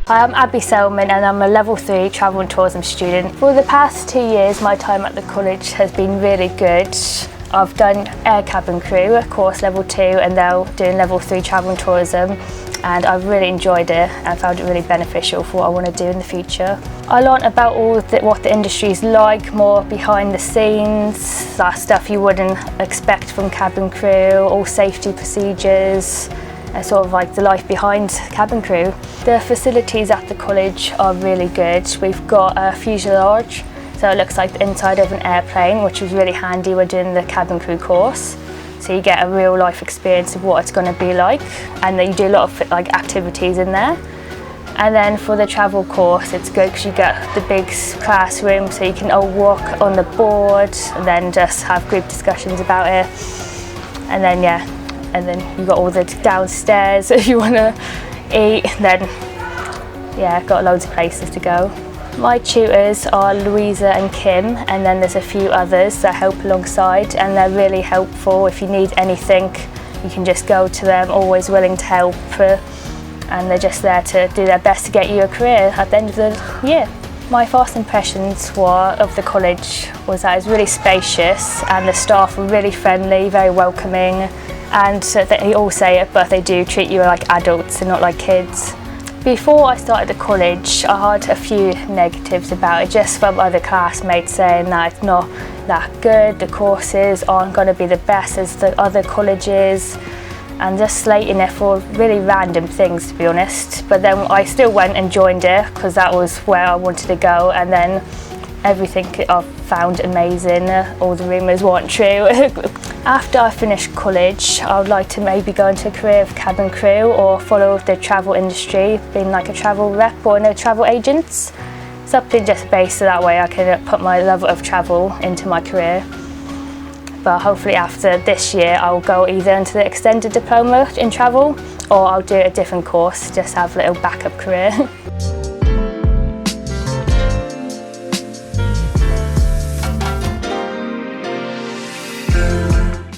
I'm Abby Sellsman and I'm a level 3 travel and tourism student. For the past 2 years my time at the college has been really good. I've done air cabin crew course level 2 and now doing level 3 travel and tourism, and I've really enjoyed it and found it really beneficial for what I want to do in the future. I learned about what the industry is like, more behind the scenes, that stuff you wouldn't expect from cabin crew, all safety procedures, and sort of like the life behind cabin crew. The facilities at the college are really good. We've got a fuselage, so it looks like the inside of an airplane, which was really handy when doing the cabin crew course. So you get a real life experience of what it's going to be like, and then you do a lot of like activities in there. And then for the travel course, it's good because you get the big classroom, so you can all walk on the board and then just have group discussions about it. And then and then you got all the downstairs if you want to eat. Then got loads of places to go. My tutors are Louisa and Kim, and then there's a few others that help alongside, and they're really helpful. If you need anything, you can just go to them, always willing to help, and they're just there to do their best to get you a career at the end of the year. My first impressions of the college was that it's really spacious and the staff were really friendly, very welcoming, and they all say it, but they do treat you like adults and not like kids. Before I started the college, I had a few negatives about it, just from other classmates saying that it's not that good, the courses aren't going to be the best as the other colleges, and just slating it for really random things, to be honest. But then I still went and joined it because that was where I wanted to go, and then everything I found amazing. All the rumours weren't true. After I finished college, I would like to maybe go into a career of cabin crew or follow the travel industry, being like a travel rep or a travel agent. Something just based so that way I can put my love of travel into my career. But hopefully after this year I'll go either into the extended diploma in travel, or I'll do a different course, just have a little backup career.